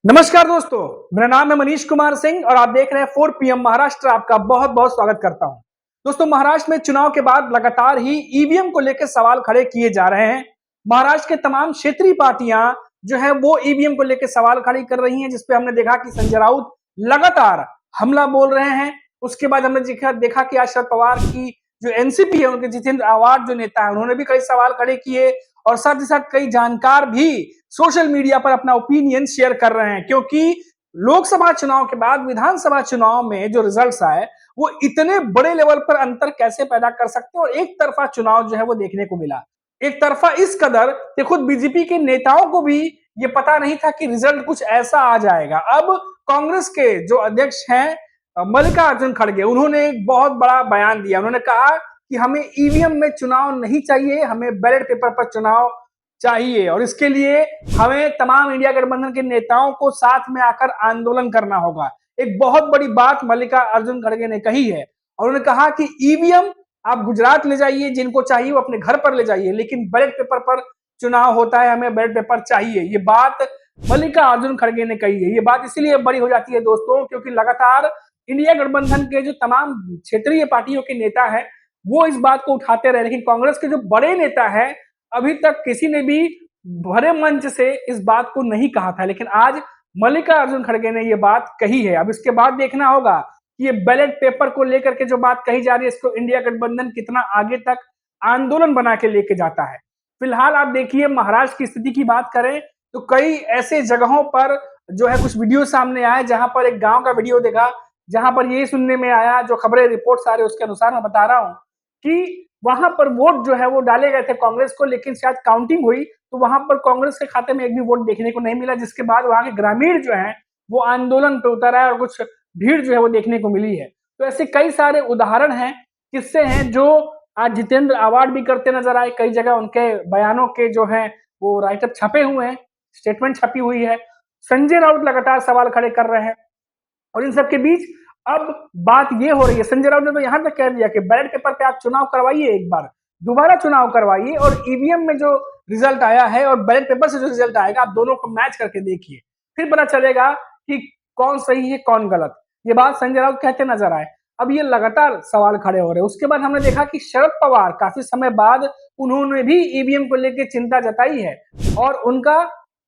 नमस्कार दोस्तों, मेरा नाम है मनीष कुमार सिंह और आप देख रहे हैं 4 PM महाराष्ट्र। आपका बहुत बहुत स्वागत करता हूं। दोस्तों, महाराष्ट्र में चुनाव के बाद लगातार ही ईवीएम को लेकर सवाल खड़े किए जा रहे हैं। महाराष्ट्र के तमाम क्षेत्रीय पार्टियां जो है वो ईवीएम को लेकर सवाल खड़ी कर रही हैं, जिसपे हमने देखा कि संजय राउत लगातार हमला बोल रहे हैं। उसके बाद हमने देखा कि आज शरद पवार की जो एनसीपी है, उनके जितेंद्र आव्हाड जो नेता है, उन्होंने भी कई सवाल खड़े किए और साथ ही साथ कई जानकार भी सोशल मीडिया पर अपना ओपिनियन शेयर कर रहे हैं, क्योंकि लोकसभा चुनाव के बाद विधानसभा चुनाव में जो रिजल्ट्स आए वो इतने बड़े लेवल पर अंतर कैसे पैदा कर सकते हैं और एक तरफा चुनाव जो है वो देखने को मिला। एक तरफा इस कदर कि खुद बीजेपी के नेताओं को भी ये पता नहीं था कि रिजल्ट कुछ ऐसा आ जाएगा। अब कांग्रेस के जो अध्यक्ष हैं मल्लिकार्जुन खड़गे, उन्होंने एक बहुत बड़ा बयान दिया। उन्होंने कहा कि हमें ईवीएम में चुनाव नहीं चाहिए, हमें बैलेट पेपर पर चुनाव चाहिए और इसके लिए हमें तमाम इंडिया गठबंधन के नेताओं को साथ में आकर आंदोलन करना होगा। एक बहुत बड़ी बात मल्लिकार्जुन खड़गे ने कही है और उन्होंने कहा कि ईवीएम आप गुजरात ले जाइए, जिनको चाहिए वो अपने घर पर ले जाइए, लेकिन बैलेट पेपर पर चुनाव होता है, हमें बैलेट पेपर चाहिए। ये बात मल्लिकार्जुन खड़गे ने कही है। ये बात इसीलिए बड़ी हो जाती है दोस्तों, क्योंकि लगातार इंडिया गठबंधन के जो तमाम क्षेत्रीय पार्टियों के नेता हैं वो इस बात को उठाते रहे, लेकिन कांग्रेस के जो बड़े नेता हैं अभी तक किसी ने भी भरे मंच से इस बात को नहीं कहा था, लेकिन आज मल्लिकार्जुन खड़गे ने ये बात कही है। अब इसके बाद देखना होगा कि ये बैलेट पेपर को लेकर के जो बात कही जा रही है, इसको इंडिया गठबंधन कितना आगे तक आंदोलन बना के लेके जाता है। फिलहाल आप देखिए, महाराष्ट्र की स्थिति की बात करें तो कई ऐसे जगहों पर जो है कुछ वीडियो सामने आए, जहां पर एक गांव का वीडियो देखा, जहां पर ये सुनने में आया, जो खबरें रिपोर्ट्स आ रही है उसके अनुसार मैं बता रहा हूं कि वहां पर वोट जो है वो डाले गए थे कांग्रेस को, लेकिन शायद काउंटिंग हुई तो वहां पर कांग्रेस के खाते में एक भी वोट देखने को नहीं मिला, जिसके बाद वहां के ग्रामीण जो है वो आंदोलन पे उतर आए और कुछ भीड़ जो है वो देखने को मिली है। तो ऐसे कई सारे उदाहरण हैं, किस्से हैं जो आज जितेंद्र आव्हाड भी करते नजर आए। कई जगह उनके बयानों के जो है वो राइटअप छपे हुए हैं, स्टेटमेंट छपी हुई है। संजय राउत लगातार सवाल खड़े कर रहे हैं और इन सबके बीच अब बात ये हो रही है, संजय राउत ने तो यहां तक कह दिया कि बैलेट पेपर पे आप चुनाव करवाइए, एक बार दोबारा चुनाव करवाइए और ईवीएम में जो रिजल्ट आया है और बैलेट पेपर से जो रिजल्ट आएगा, आप दोनों को मैच करके देखिए, फिर पता चलेगा कि कौन सही है कौन गलत। ये बात संजय राउत कहते नजर आए। अब ये लगातार सवाल खड़े हो रहे हैं। उसके बाद हमने देखा कि शरद पवार काफी समय बाद उन्होंने भी ईवीएम को लेकर चिंता जताई है और उनका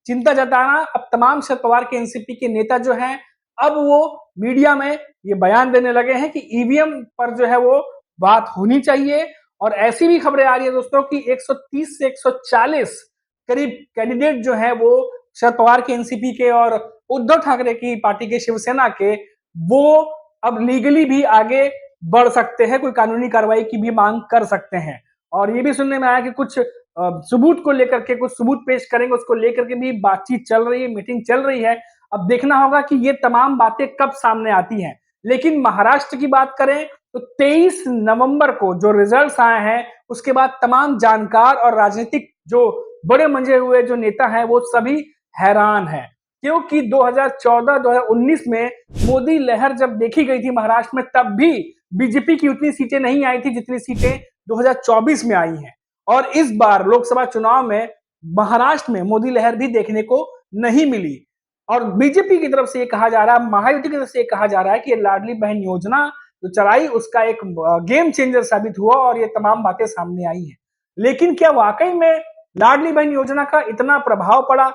चिंता जताना अब तमाम शरद पवार के एनसीपी के नेता जो हैं अब वो मीडिया में ये बयान देने लगे हैं कि ईवीएम पर जो है वो बात होनी चाहिए। और ऐसी भी खबरें आ रही है दोस्तों कि 130 से 140 करीब कैंडिडेट जो है वो शरद पवार के एनसीपी के और उद्धव ठाकरे की पार्टी के शिवसेना के, वो अब लीगली भी आगे बढ़ सकते हैं, कोई कानूनी कार्रवाई की भी मांग कर सकते हैं। और ये भी सुनने में आया कि कुछ सबूत को लेकर के कुछ सबूत पेश करेंगे, उसको लेकर के भी बातचीत चल रही है, मीटिंग चल रही है। अब देखना होगा कि ये तमाम बातें कब सामने आती हैं। लेकिन महाराष्ट्र की बात करें तो 23 नवंबर को जो रिजल्ट्स आए हैं उसके बाद तमाम जानकार और राजनीतिक जो बड़े मंजे हुए जो नेता हैं वो सभी हैरान हैं, क्योंकि 2014-2019 में मोदी लहर जब देखी गई थी महाराष्ट्र में, तब भी बीजेपी की उतनी सीटें नहीं आई थी जितनी सीटें 2024 में आई हैं। और इस बार लोकसभा चुनाव में महाराष्ट्र में मोदी लहर भी देखने को नहीं मिली और बीजेपी की तरफ से ये कहा जा रहा है, महायुति की तरफ से ये कहा जा रहा है कि ये लाडली बहन योजना जो चलाई उसका एक गेम चेंजर साबित हुआ और ये तमाम बातें सामने आई हैं। लेकिन क्या वाकई में लाडली बहन योजना का इतना प्रभाव पड़ा?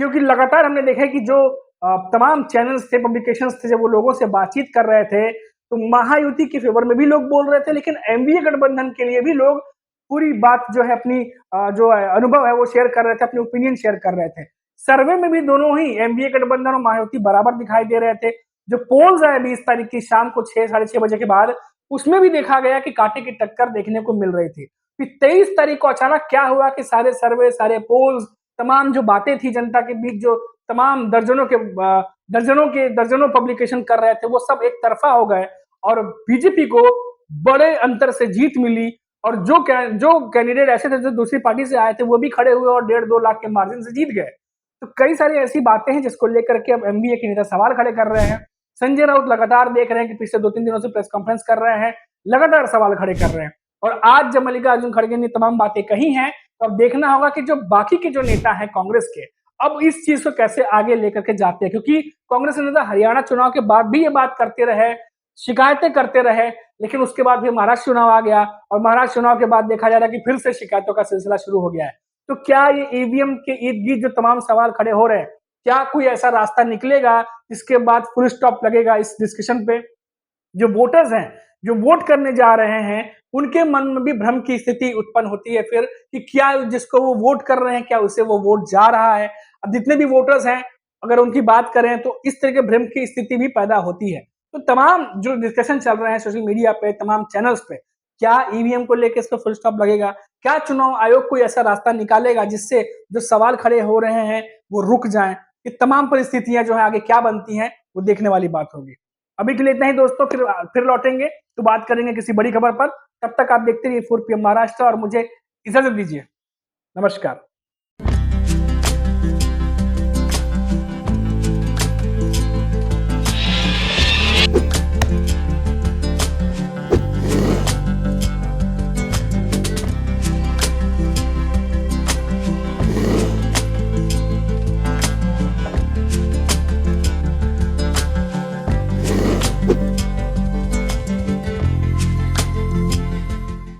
क्योंकि लगातार हमने देखा है कि जो तमाम चैनल्स थे, पब्लिकेशंस थे, जब वो लोगों से बातचीत कर रहे थे तो महायुति के फेवर में भी लोग बोल रहे थे, लेकिन एनडीए गठबंधन के लिए भी लोग पूरी बात जो है अपनी जो अनुभव है वो शेयर कर रहे थे, अपनी ओपिनियन शेयर कर रहे थे। सर्वे में भी दोनों ही एनडीए गठबंधन और महायुति बराबर दिखाई दे रहे थे। जो पोल्स आए 20 तारीख की शाम को 6 साढ़े 6 बजे के बाद, उसमें भी देखा गया कि कांटे की टक्कर देखने को मिल रही थी। फिर 23 तारीख को अचानक क्या हुआ कि सारे सर्वे, सारे पोल्स, तमाम जो बातें थी जनता के बीच, जो तमाम दर्जनों पब्लिकेशन कर रहे थे, वो सब एक तरफा हो गए और बीजेपी को बड़े अंतर से जीत मिली। और जो कैंडिडेट ऐसे थे जो दूसरी पार्टी से आए थे वो भी खड़े हुए और 1.5-2 लाख के मार्जिन से जीत गए। तो कई सारी ऐसी बातें हैं जिसको लेकर के अब एमबीए के नेता सवाल खड़े कर रहे हैं। संजय राउत लगातार देख रहे हैं कि पिछले 2-3 दिनों से प्रेस कॉन्फ्रेंस कर रहे हैं, लगातार सवाल खड़े कर रहे हैं और आज जब मल्लिकार्जुन खड़गे ने तमाम बातें कही हैं तो अब देखना होगा कि जो बाकी के जो नेता हैं कांग्रेस के, अब इस चीज को कैसे आगे लेकर के जाते हैं, क्योंकि कांग्रेस नेता हरियाणा चुनाव के बाद भी ये बात करते रहे, शिकायतें करते रहे, लेकिन उसके बाद फिर महाराष्ट्र चुनाव आ गया और महाराष्ट्र चुनाव के बाद देखा जा रहा है कि फिर से शिकायतों का सिलसिला शुरू हो गया है। तो क्या ये ईवीएम के इर्द गिर्द जो तमाम सवाल खड़े हो रहे हैं, क्या कोई ऐसा रास्ता निकलेगा जिसके बाद फुल स्टॉप लगेगा इस डिस्कशन पे? जो वोटर्स हैं, जो वोट करने जा रहे हैं, उनके मन में भी भ्रम की स्थिति उत्पन्न होती है फिर कि क्या जिसको वो वोट कर रहे हैं, क्या उसे वो वोट जा रहा है? अब जितने भी वोटर्स हैं, अगर उनकी बात करें तो इस तरह के भ्रम की स्थिति भी पैदा होती है। तो तमाम जो डिस्कशन चल रहे हैं सोशल मीडिया पे, तमाम चैनल्स पे, क्या ईवीएम को लेके इस पे फुल स्टॉप लगेगा? क्या चुनाव आयोग कोई ऐसा रास्ता निकालेगा जिससे जो सवाल खड़े हो रहे हैं वो रुक जाएं? ये तमाम परिस्थितियां जो है आगे क्या बनती हैं वो देखने वाली बात होगी। अभी के लिए इतना ही दोस्तों, फिर लौटेंगे तो बात करेंगे किसी बड़ी खबर पर। तब तक आप देखते रहिए 4 PM महाराष्ट्र और मुझे इजाजत दीजिए। नमस्कार।